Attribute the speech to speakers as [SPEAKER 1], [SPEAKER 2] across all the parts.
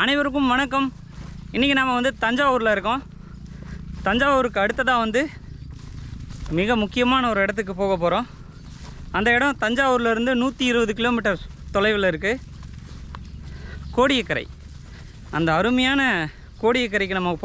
[SPEAKER 1] அனைவருக்கும் வணக்கம். இன்றைக்கி நாம் வந்து தஞ்சாவூரில் இருக்கோம். தஞ்சாவூருக்கு அடுத்ததாக வந்து மிக முக்கியமான ஒரு இடத்துக்கு போக போகிறோம். அந்த இடம் தஞ்சாவூர்லேருந்து 120 கிலோமீட்டர் தொலைவில் இருக்குது. கோடியக்கரை. அந்த அருமையான கோடியக்கரைக்கு நம்ம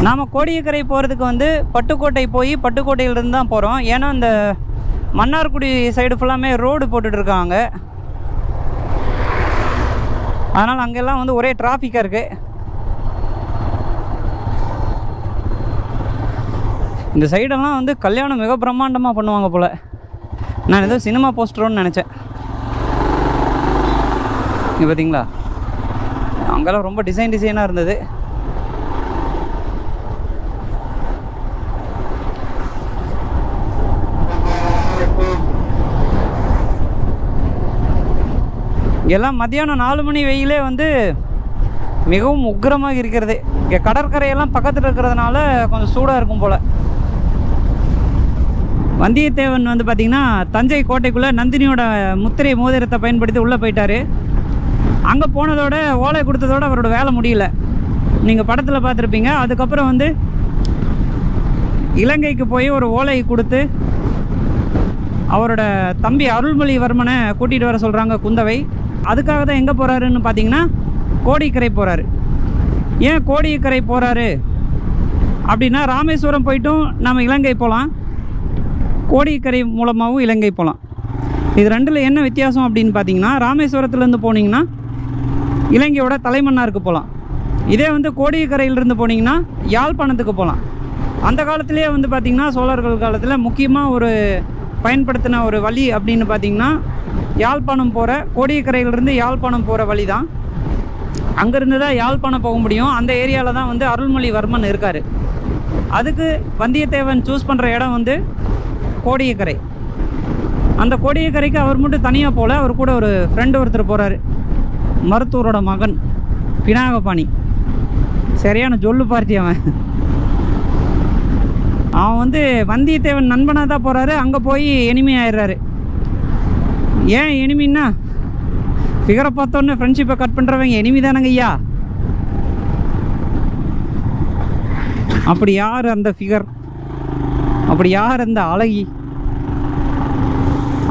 [SPEAKER 1] நாம் கோடியக்கரை போகிறதுக்கு வந்து பட்டுக்கோட்டை போய் பட்டுக்கோட்டையிலிருந்து தான் போகிறோம். ஏன்னா இந்த மன்னார்குடி சைடு ஃபுல்லாமே ரோடு போட்டுட்ருக்காங்க. அதனால் அங்கெல்லாம் வந்து ஒரே டிராஃபிக்காக இருக்குது. இந்த சைடெல்லாம் வந்து கல்யாணம் மிக பிரம்மாண்டமாக பண்ணுவாங்க போல். நான் ஏதோ சினிமா போஸ்டரோன்னு நினச்சேன். இங்கே பார்த்தீங்களா, அங்கெல்லாம் ரொம்ப டிசைனாக இருந்தது. எல்லாம் மத்தியானம் 4 மணி வெயிலே வந்து மிகவும் உக்கிரமாக இருக்கிறது. இங்கே கடற்கரையெல்லாம் பக்கத்தில் இருக்கிறதுனால கொஞ்சம் சூடாக இருக்கும் போல். வந்தியத்தேவன் வந்து பார்த்திங்கன்னா தஞ்சை கோட்டைக்குள்ளே நந்தினியோட முத்திரை மோதிரத்தை பயன்படுத்தி உள்ளே போயிட்டார். அங்கே போனதோட ஓலை கொடுத்ததோட அவரோட வேலை முடியல. நீங்கள் படத்தில் பார்த்துருப்பீங்க. அதுக்கப்புறம் வந்து இலங்கைக்கு போய் ஒரு ஓலை கொடுத்து அவரோட தம்பி அருள்மொழிவர்மனை கூட்டிகிட்டு வர சொல்கிறாங்க குந்தவை. அதுக்காக தான் எங்கே போகிறாருன்னு பார்த்தீங்கன்னா கோடியக்கரை போகிறாரு. ஏன் கோடியக்கரை போகிறாரு அப்படின்னா, ராமேஸ்வரம் போய்ட்டும் நம்ம இலங்கை போகலாம், கோடியக்கரை மூலமாகவும் இலங்கை போகலாம். இது ரெண்டில் என்ன வித்தியாசம் அப்படின்னு பார்த்தீங்கன்னா, ராமேஸ்வரத்துலேருந்து போனீங்கன்னா இலங்கையோட தலைமன்னாருக்கு போகலாம். இதே வந்து கோடியக்கரையிலிருந்து போனீங்கன்னா யாழ்ப்பாணத்துக்கு போகலாம். அந்த காலத்திலே வந்து பார்த்திங்கன்னா சோழர்கள் காலத்தில் முக்கியமாக ஒரு பயன்படுத்தின ஒரு வழி அப்படின்னு பார்த்திங்கன்னா யாழ்ப்பாணம் போகிற, கோடியக்கரையிலிருந்து யாழ்ப்பாணம் போகிற வழி தான். அங்கேருந்து தான் யாழ்ப்பாணம் போக முடியும். அந்த ஏரியாவில் தான் வந்து அருள்மொழிவர்மன் இருக்கார். அதுக்கு வந்தியத்தேவன் சூஸ் பண்ணுற இடம் வந்து கோடியக்கரை. அந்த கோடியக்கரைக்கு அவர் மட்டும் தனியாக போகல, அவர் கூட ஒரு ஃப்ரெண்டு ஒருத்தர் போகிறாரு. மருத்துவரோட மகன் பினாகபாணி. சரியான ஜொல்லு பார்த்தி அவன். அவன் வந்து வந்தியத்தேவன் நண்பனாக தான் போகிறாரு. அங்கே போய் எனிமி ஆயிடுறாரு. ஏன் எனிமின்னா, ஃபிகரை பார்த்தோன்னே ஃப்ரெண்ட்ஷிப்பை கட் பண்ணுறவங்க எனிமி தானங்க ஐயா. அப்படி யார் அந்த ஃபிகர், அப்படி யார் அந்த அழகி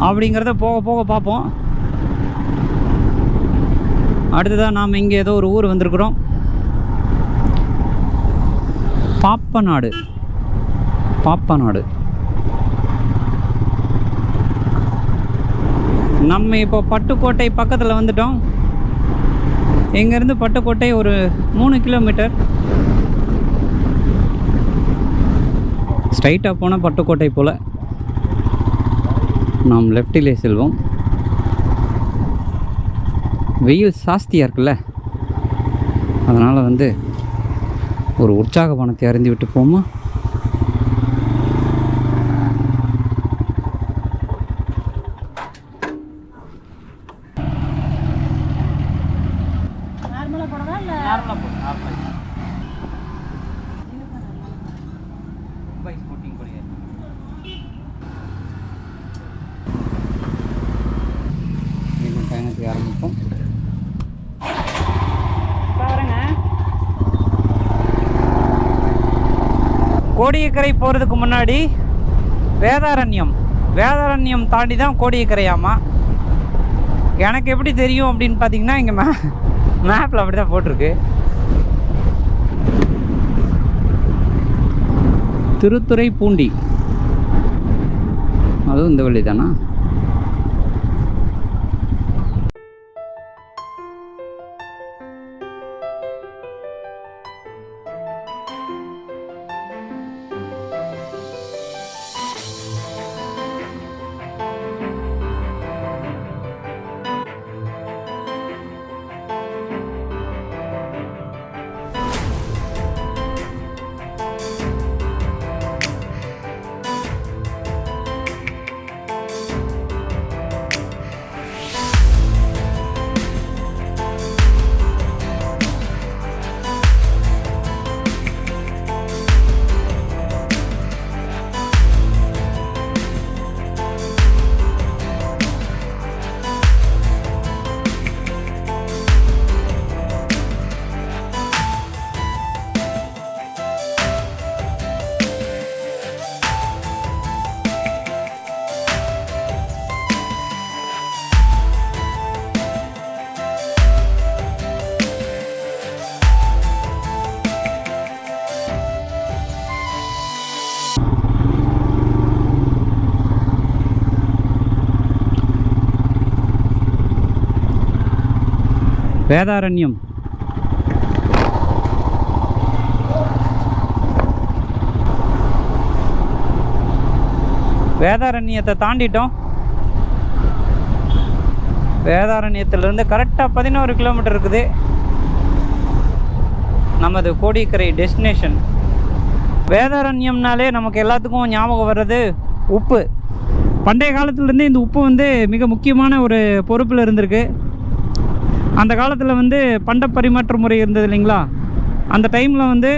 [SPEAKER 1] அப்படிங்கிறத போக போக பார்ப்போம். அடுத்ததான் நாம் இங்கே ஏதோ ஒரு ஊர் வந்திருக்கிறோம். பாப்பநாடு. பாப்பநாடு. நம்ம இப்போ பட்டுக்கோட்டை பக்கத்தில் வந்துட்டோம். இங்கேருந்து பட்டுக்கோட்டை ஒரு 3 கிலோமீட்டர். ஸ்ட்ரைட்டாக போனால் பட்டுக்கோட்டை போல். நாம் லெஃப்டிலே செல்வோம். வெயில் ஜாஸ்தியாக இருக்குல்ல, அதனால் வந்து ஒரு உற்சாக பணத்தை அருந்தி விட்டு போமா. பயணத்துக்கு ஆரம்பிப்போம். பாருங்க, கோடியக்கரை போகிறதுக்கு முன்னாடி வேதாரண்யம் தாண்டி தான் கோடியக்கரையாமா. எனக்கு எப்படி தெரியும் அப்படின்னு பார்த்தீங்கன்னா இங்கே மேப்பில் அப்படி தான் போட்டிருக்கு. திருத்துறைப்பூண்டி, அதுவும் இந்த வழி தானா? வேதாரண்யம். வேதாரண்யத்தை தாண்டிட்டோம். வேதாரண்யத்திலிருந்து கரெக்டாக 11 கிலோமீட்டர் இருக்குது நமது கோடியக்கரை டெஸ்டினேஷன். வேதாரண்யம்னாலே நமக்கு எல்லாத்துக்கும் ஞாபகம் வர்றது உப்பு. பண்டைய காலத்துலேருந்தே இந்த உப்பு வந்து மிக முக்கியமான ஒரு பொறுப்பில் இருந்திருக்கு. அந்த காலத்தில் வந்து பண்ட பரிமாற்ற முறை இருந்தது இல்லைங்களா? அந்த டைமில் வந்து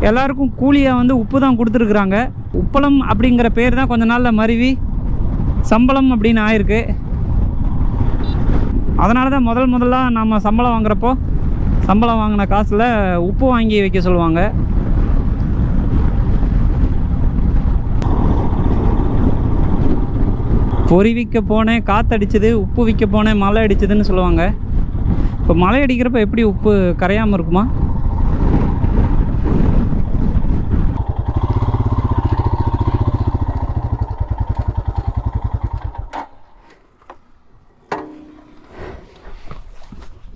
[SPEAKER 1] எல்லாருக்கும் கூலியாக வந்து உப்பு தான் கொடுத்துருக்குறாங்க. உப்பளம் அப்படிங்கிற பேர் தான் கொஞ்ச நாளில் மருவி சம்பளம் அப்படின்னு ஆயிருக்கு. அதனால தான் முதலாக நம்ம சம்பளம் வாங்குறப்போ சம்பளம் வாங்கின காசில் உப்பு வாங்கி வைக்க சொல்லுவாங்க. பொறி விற்க போனேன் காற்றடிச்சது, உப்பு விற்க போனேன் மழை அடிச்சதுன்னு சொல்லுவாங்க. இப்போ மழை அடிக்கிறப்ப எப்படி உப்பு கரையாமல் இருக்குமா?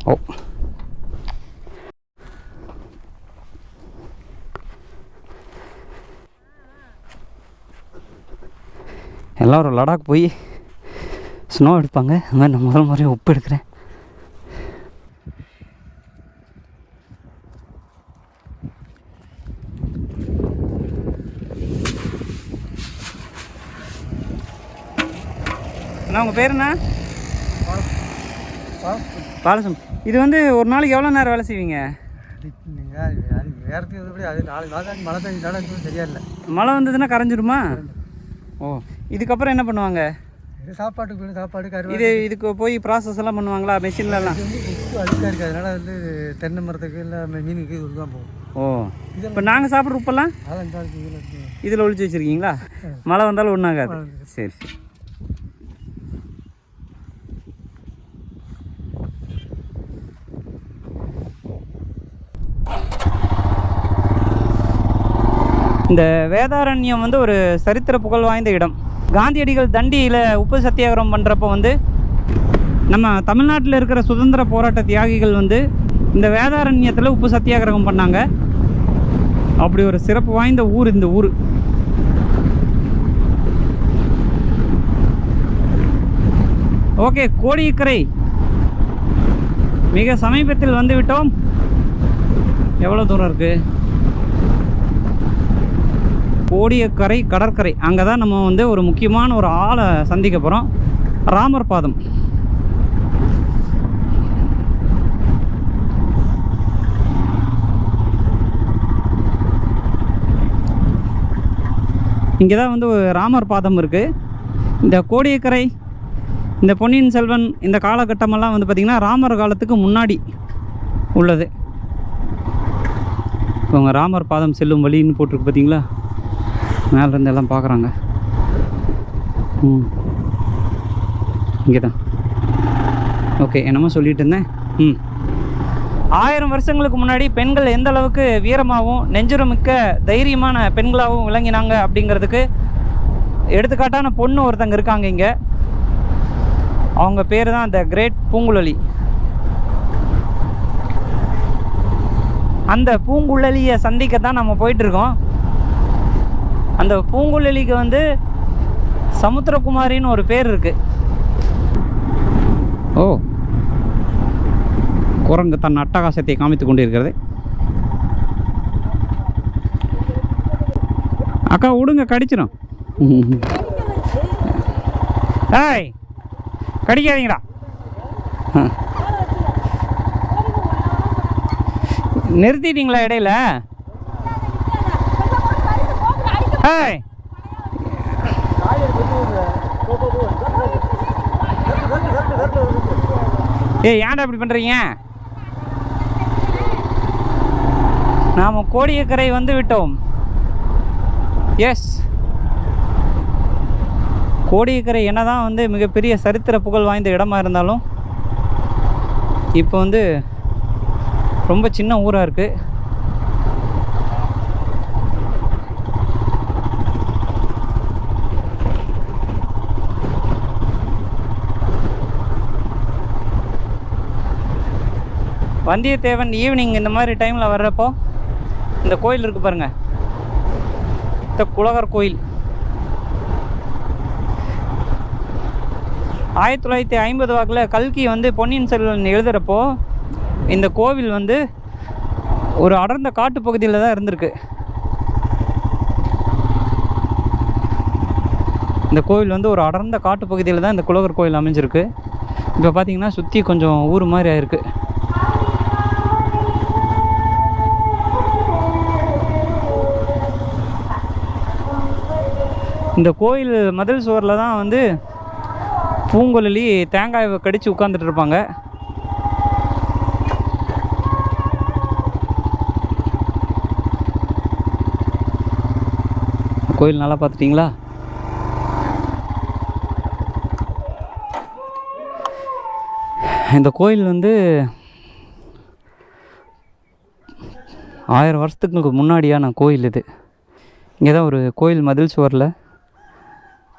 [SPEAKER 1] ஓ, எல்லோரும் லடாக் போய் ஸ்னோ எடுப்பாங்க. அது மாதிரி நான் முதல் முறையாக உப்பு எடுக்கிறேன். அண்ணா உங்கள் பேர் என்ன? பாலசம். இது வந்து ஒரு நாளைக்கு எவ்வளோ நேரம் வேலை செய்வீங்க? மழை வந்ததுன்னா கரைஞ்சிருமா? ஓ, இதுக்கப்புறம் என்ன பண்ணுவாங்க? சாப்பாடு இதுக்கு போய் ப்ராசஸ் எல்லாம் பண்ணுவாங்களா மெஷின்லலாம்?
[SPEAKER 2] அதுக்காக இருக்குது, அதனால் வந்து தென்னை மரத்துக்கு இல்லை மீனுக்கு இது தான் போகும்.
[SPEAKER 1] ஓ, இப்போ நாங்கள் சாப்பிட்ற உப்பெல்லாம் இதில் ஒழிச்சு வச்சுருக்கீங்களா? மழை வந்தாலும் ஒன்றாகாது. சரி சரி. இந்த வேதாரண்யம் வந்து ஒரு சரித்திர புகழ் வாய்ந்த இடம். காந்தியடிகள் தண்டியில் உப்பு சத்தியாகிரகம் பண்ணுறப்போ வந்து நம்ம தமிழ்நாட்டில் இருக்கிற சுதந்திர போராட்ட தியாகிகள் வந்து இந்த வேதாரண்யத்தில் உப்பு சத்தியாகிரகம் பண்ணாங்க. அப்படி ஒரு சிறப்பு வாய்ந்த ஊர் இந்த ஊர். ஓகே, கோடியக்கரை மிக சமீபத்தில் வந்து விட்டோம். எவ்வளோ தூரம் இருக்குது? கோடியக்கரை கடற்கரை. அங்கே தான் நம்ம வந்து ஒரு முக்கியமான ஒரு ஆளை சந்திக்க போகிறோம். ராமர் பாதம். இங்கே தான் வந்து ஒரு ராமர் பாதம் இருக்குது. இந்த கோடியக்கரை, இந்த பொன்னியின் செல்வன் இந்த காலகட்டமெல்லாம் வந்து பார்த்திங்கன்னா ராமர் காலத்துக்கு முன்னாடி உள்ளது. இவங்க ராமர் பாதம் செல்லும் வழின்னு போட்டிருக்கு பார்த்தீங்களா? மேலேருந்து எல்லாம் பார்க்குறாங்க. இங்கே தான் ஓகே, என்னமோ சொல்லிட்டு இருந்தேன். 1000 வருஷங்களுக்கு முன்னாடி பெண்கள் எந்த அளவுக்கு வீரமாகவும் நெஞ்சுரமிக்க தைரியமான பெண்களாகவும் விளங்கினாங்க அப்படிங்கிறதுக்கு எடுத்துக்காட்டான பொண்ணு ஒருத்தங்க இருக்காங்க இங்கே. அவங்க பேர் தான் த கிரேட் பூங்குழலி. அந்த பூங்குழலியை சந்திக்க தான் நம்ம போயிட்டுருக்கோம். அந்த பூங்குழலிக்கு வந்து சமுத்திரகுமாரின்னு ஒரு பேர் இருக்குது. ஓ, குரங்கு தன் அட்டகாசத்தை காமித்து கொண்டு இருக்கிறது. அக்கா விடுங்க, கடிச்சிடும். ஏய், கடிக்காதீங்கடா. நிறுத்திட்டீங்களா இடையில? ஏய், ஏன்டா இப்படி பண்ணுறீங்க? நாம் கோடியக்கரை வந்து விட்டோம். எஸ், கோடியக்கரை என்னதான் வந்து மிகப்பெரிய சரித்திர புகழ் வாய்ந்த இடமா இருந்தாலும் இப்போ வந்து ரொம்ப சின்ன ஊராக இருக்குது. வந்தியத்தேவன் ஈவினிங் இந்த மாதிரி டைமில் வர்றப்போ இந்த கோயில் இருக்குது பாருங்கள், இந்த குலகர் கோயில். 1950 வாக்கில் கல்கி வந்து பொன்னியின் செல்வன் எழுதுகிறப்போ இந்த கோவில் வந்து ஒரு அடர்ந்த காட்டு பகுதியில் தான் இருந்திருக்கு. இந்த கோவில் வந்து ஒரு அடர்ந்த காட்டு பகுதியில் தான் இந்த குலகர் கோயில் அமைஞ்சிருக்கு. இப்போ பார்த்தீங்கன்னா சுற்றி கொஞ்சம் ஊர் மாதிரி ஆயிருக்கு. இந்த கோயில் மதில் சுவரில் தான் வந்து பூங்குழலி தேங்காயை கடித்து உட்காந்துட்டு இருப்பாங்க. கோயில் நல்லா பார்த்துட்டிங்களா? இந்த கோயில் வந்து 1000 வருஷத்துக்கு முன்னாடியான கோயில் இது. இங்கே தான் ஒரு கோயில் மதில் சுவரில்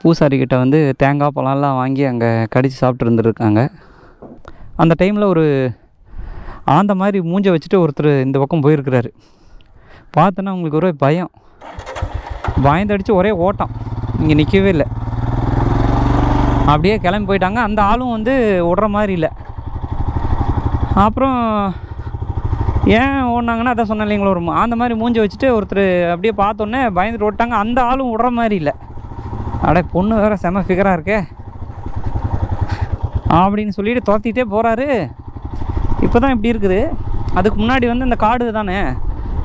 [SPEAKER 1] பூசாரிக்கிட்ட வந்து தேங்காய் பழம்லாம் வாங்கி அங்கே கடித்து சாப்பிட்டு இருந்துருக்காங்க. அந்த டைமில் ஒரு ஆந்த மாதிரி மூஞ்சை வச்சுட்டு ஒருத்தர் இந்த பக்கம் போயிருக்கிறாரு. பார்த்தோன்னா உங்களுக்கு ஒரே பயம், பயந்தடிச்சு ஒரே ஓட்டம், இங்கே நிற்கவே இல்லை. அப்படியே கிளம்பி போயிட்டாங்க. அந்த ஆளும் வந்து விடுற மாதிரி இல்லை. அப்புறம் ஏன் ஓடினாங்கன்னா அதான் சொன்னேன் இல்லைங்களா, ஒரு அந்த மாதிரி மூஞ்சி வச்சுட்டு ஒருத்தர் அப்படியே பார்த்தோன்னே பயந்துட்டு ஓட்டாங்க. அந்த ஆளும் விடுற மாதிரி இல்லை. அடே, பொண்ணு வேறு செம ஃபிகராக இருக்கே அப்படின்னு சொல்லிட்டு துரத்திட்டே போகிறாரு. இப்போ தான் இப்படி இருக்குது. அதுக்கு முன்னாடி வந்து இந்த காடு தானே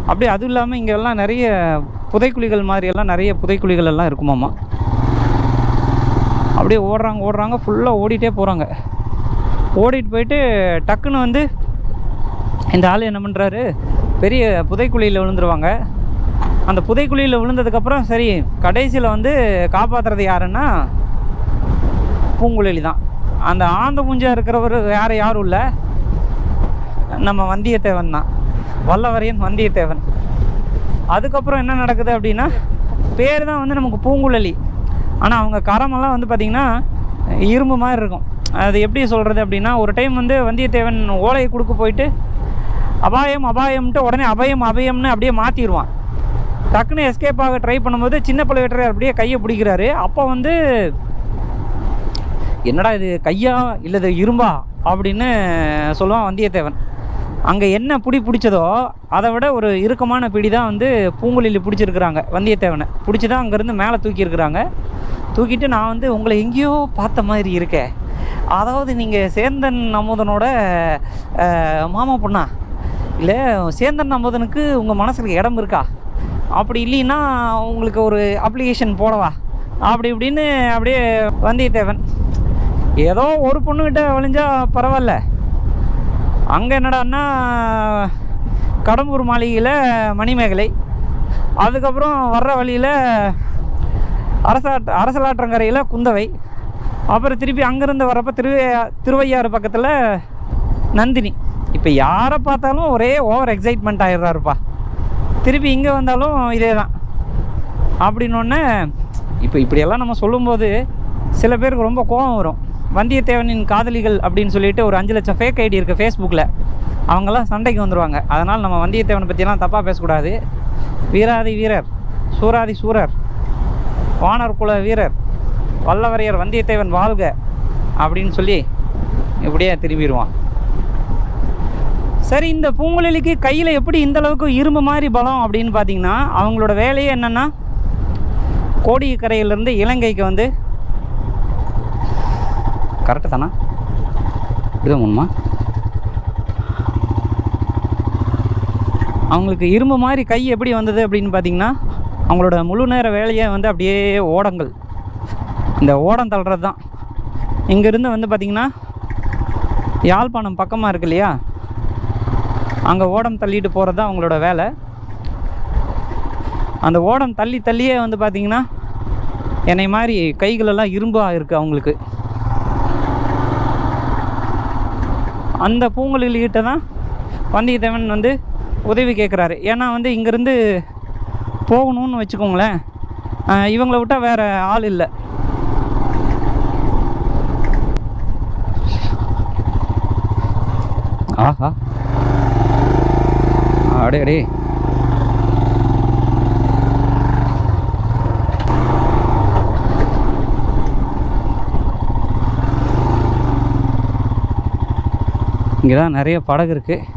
[SPEAKER 1] அப்படியே. அதுவும் இல்லாமல் இங்கெல்லாம் நிறைய புதைக்குழிகள் மாதிரியெல்லாம் நிறைய புதைக்குழிகள் எல்லாம் இருக்குமாம்மா. அப்படியே ஓடுறாங்க ஃபுல்லாக ஓடிட்டே போகிறாங்க. ஓடிட்டு போயிட்டு டக்குன்னு வந்து இந்த ஆள் என்ன பண்ணுறாரு, பெரிய புதைக்குழியில் விழுந்துருவாங்க. அந்த புதைக்குழியில் விழுந்ததுக்கப்புறம் சரி, கடைசியில் வந்து காப்பாற்றுறது யாருன்னா பூங்குழலி தான். அந்த ஆந்த மூஞ்சா இருக்கிறவர் வேறு யாரும் இல்லை, நம்ம வந்தியத்தேவன் தான், வல்லவரையன் வந்தியத்தேவன். அதுக்கப்புறம் என்ன நடக்குது அப்படின்னா, பேர் தான் வந்து நமக்கு பூங்குழலி, ஆனால் அவங்க கரமெல்லாம் வந்து பார்த்திங்கன்னா இரும்பு மாதிரி இருக்கும். அது எப்படி சொல்கிறது அப்படின்னா, ஒரு டைம் வந்து வந்தியத்தேவன் ஓலையை கொடுக்க போயிட்டு அபாயம் அபாயம்ன்ட்டு உடனே அபயம்னு அப்படியே மாற்றிடுவான். டக்குன்னு எஸ்கேப் ஆக ட்ரை பண்ணும்போது சின்ன பழுவேட்டரையர் அப்படியே கையை பிடிக்கிறாரு. அப்போ வந்து என்னடா இது கையா இல்லை இது இரும்பா அப்படின்னு சொல்லுவான் வந்தியத்தேவன். அங்கே என்ன பிடிச்சதோ அதை விட ஒரு இறுக்கமான பிடி தான் வந்து பூங்குழலி பிடிச்சிருக்கிறாங்க. வந்தியத்தேவனை பிடிச்சி தான் அங்கேருந்து மேலே தூக்கியிருக்கிறாங்க. தூக்கிட்டு நான் வந்து உங்களை எங்கேயோ பார்த்த மாதிரி இருக்கேன், அதாவது நீங்கள் சேந்தன் அமுதனோட மாமா பொண்ணா, இல்லை சேந்தன் அமுதனுக்கு உங்கள் மனசுக்கு இடம் இருக்கா, அப்படி இல்லைன்னா உங்களுக்கு ஒரு அப்ளிகேஷன் போடவா அப்படி இப்படின்னு அப்படியே வந்தியத்தேவன் ஏதோ ஒரு பொண்ணுக்கிட்ட வழிஞ்சா பரவாயில்ல. அங்கே என்னடான்னா கடம்பூர் மாளிகையில் மணிமேகலை, அதுக்கப்புறம் வர்ற வழியில் அரசலாற்றங்கரையில் குந்தவை, அப்புறம் திருப்பி அங்கேருந்து வரப்போ திருவையாறு பக்கத்தில் நந்தினி. இப்போ யாரை பார்த்தாலும் ஒரே ஓவர் எக்ஸைட்மெண்ட் ஆகிடுறாருப்பா. திருப்பி இங்கே வந்தாலும் இதே தான் அப்படின்னொன்னே. இப்போ இப்படியெல்லாம் நம்ம சொல்லும்போது சில பேருக்கு ரொம்ப கோபம் வரும். வந்தியத்தேவனின் காதலிகள் அப்படின்னு சொல்லிட்டு ஒரு 5 லட்சம் ஃபேக் ஐடி இருக்குது ஃபேஸ்புக்கில். அவங்கெல்லாம் சண்டைக்கு வந்துடுவாங்க. அதனால் நம்ம வந்தியத்தேவனை பற்றியெல்லாம் தப்பாக பேசக்கூடாது. வீராதி வீரர், சூராதி சூரர், வானர் குல வீரர், வல்லவரையர் வந்தியத்தேவன் வாழ்க அப்படின்னு சொல்லி இப்படியே திரும்பிடுவான். சரி, இந்த பூங்குழலிக்கு கையில் எப்படி இந்தளவுக்கு இரும்பு மாதிரி பலம் அப்படின்னு பார்த்தீங்கன்னா, அவங்களோட வேலையே என்னென்னா கோடிக்கரையிலேருந்து இலங்கைக்கு வந்து கரெக்டு தானா இதுதான் உண்மை. அவங்களுக்கு இரும்பு மாதிரி கை எப்படி வந்தது அப்படின்னு பார்த்தீங்கன்னா, அவங்களோட முழு நேர வேலையை வந்து அப்படியே ஓடங்கள், இந்த ஓடம் தள்ளுறது தான். இங்கேருந்து வந்து பார்த்திங்கன்னா யாழ்ப்பாணம் பக்கமாக இருக்கு இல்லையா, அங்கே ஓடம் தள்ளிட்டு போகிறது தான் அவங்களோட வேலை. அந்த ஓடம் தள்ளி தள்ளியே வந்து பார்த்திங்கன்னா என்னை மாதிரி கைகளெல்லாம் இரும்பாக இருக்குது அவங்களுக்கு. அந்த பூங்குழலிகிட்ட தான் வந்தியத்தேவன் வந்து உதவி கேட்குறாரு. ஏன்னா வந்து இங்கேருந்து போகணும்னு வச்சுக்கோங்களேன், இவங்களை விட்டால் வேறு ஆள் இல்லை. ஆஹா, அடே அடே, இங்கே தான் நிறைய படகு இருக்குது.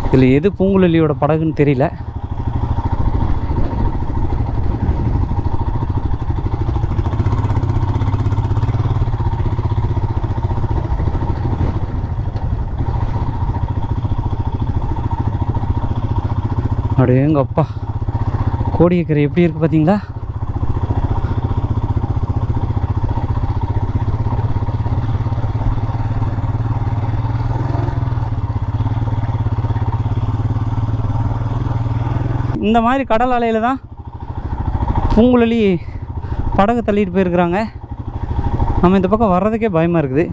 [SPEAKER 1] இதில் எது பூங்குழலியோட படகுன்னு தெரியல. அப்படியே எங்கள் அப்பா கோடியக்கரை எப்படி இருக்குது பார்த்தீங்களா? இந்த மாதிரி கடல் அலையில் தான் பூங்குழலி படகு தள்ளிட்டு போயிருக்கிறாங்க. நம்ம இந்த பக்கம் வர்றதுக்கே பயமாக இருக்குது.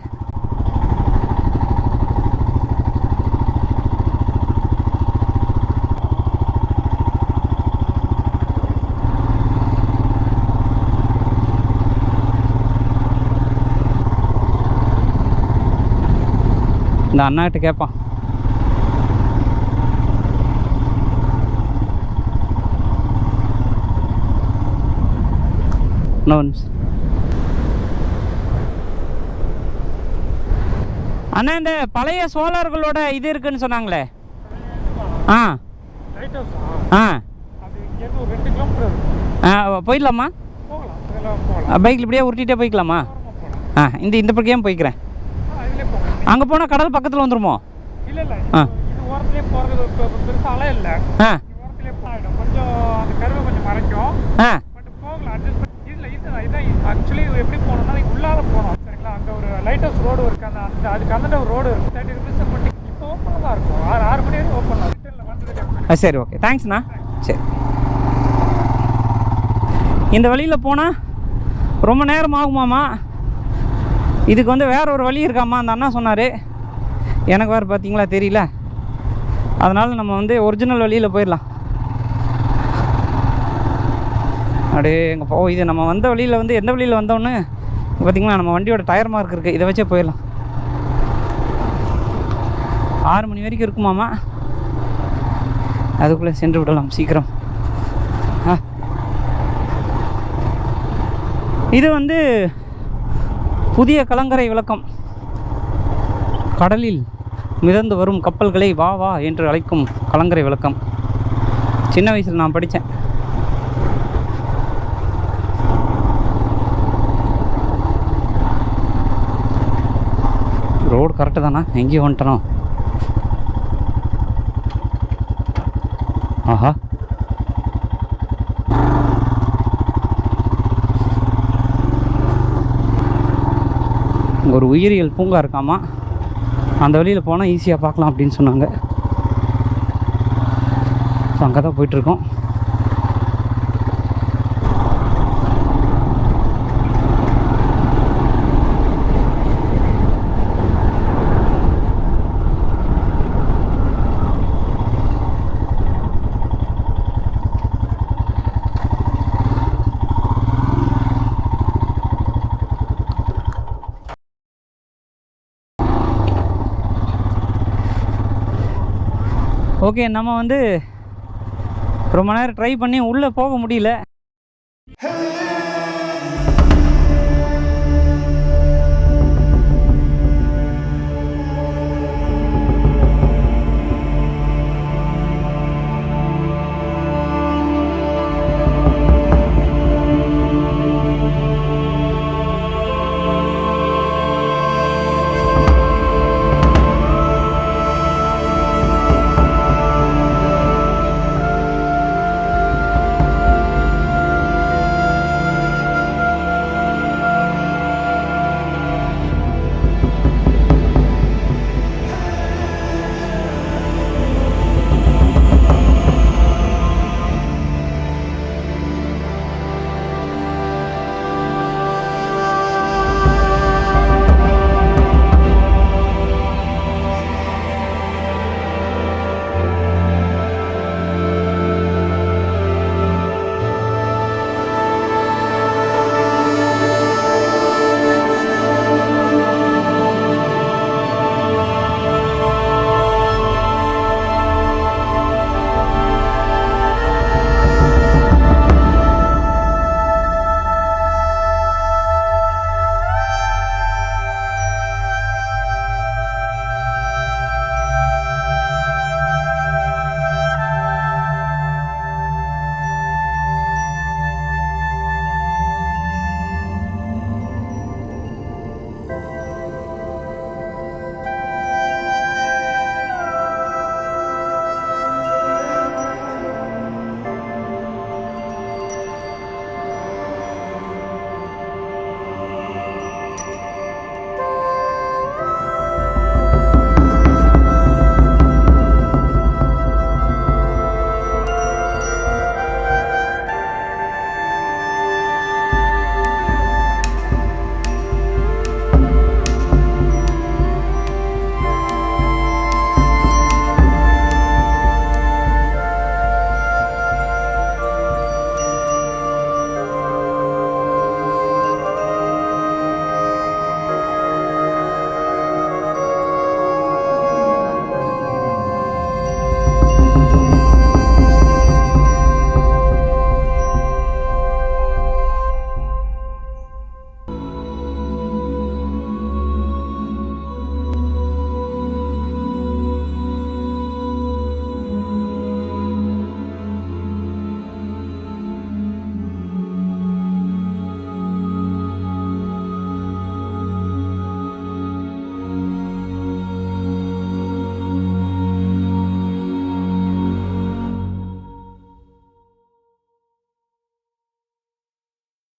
[SPEAKER 1] இந்த அண்ணாகிட்ட கேட்பான். அண்ணா, இந்த பழைய சோழர்களோட இது இருக்குன்னு சொன்னாங்களே. ஆ ஆ போயிடலாமா? பைக்கில் இப்படியே உருட்டிகிட்டே போய்க்கலாமா? இந்த பக்கம் போய்க்கிறேன். அங்கே போனால் கடல் பக்கத்தில் வந்துருமோ?
[SPEAKER 3] ஆக்சுவலி எப்படி போகணும்னா உள்ளார போகணும், சரிங்களா? அங்கே ஒரு லைட் ஹவுஸ் ரோடு இருக்குது, அந்த அதுக்கு அந்த ஒரு ரோடு இருக்குது. 30 rupees பண்ணி இப்போ ஓப்பனாக தான் இருக்கும். 6 மணி வரைக்கும் ஓப்பன் ஆகும்.
[SPEAKER 1] சரி, ஓகே, தேங்க்ஸ்ண்ணா. சரி, இந்த வழியில் போனால் ரொம்ப நேரம் ஆகுமாம்மா. இதுக்கு வந்து வேற ஒரு வழி இருக்காம்மா, அந்த அண்ணா சொன்னார். எனக்கு வேறு பார்த்தீங்களா தெரியல. அதனால் நம்ம வந்து ஒரிஜினல் வழியில் போயிடலாம். அப்படியே எங்கள் இது நம்ம வந்த வழியில் வந்து எந்த வழியில் வந்தோன்னு பார்த்திங்கன்னா நம்ம வண்டியோட டயர் மார்க் இருக்குது. இதை வச்சே போயிடலாம். 6 மணி வரைக்கும் இருக்குமாம்மா. அதுக்குள்ளே சென்று விடலாம் சீக்கிரம். இது வந்து புதிய கலங்கரை விளக்கம். கடலில் மிதந்து வரும் கப்பல்களை வா வா என்று அழைக்கும் கலங்கரை விளக்கம். சின்ன வயசில் நான் படித்தேன். ரோடு கரெக்டு தானா? எங்கேயும் வந்துட்டோம். ஆஹா, இங்கே ஒரு உயிரியல் பூங்கா இருக்காமா. அந்த வழியில் போனால் ஈஸியாக பார்க்கலாம் அப்படின்னு சொன்னாங்க. ஸோ அங்கே தான் போயிட்டுருக்கோம். ஓகே, நம்ம வந்து ரொம்ப நேரம் ட்ரை பண்ணி உள்ளே போக முடியல.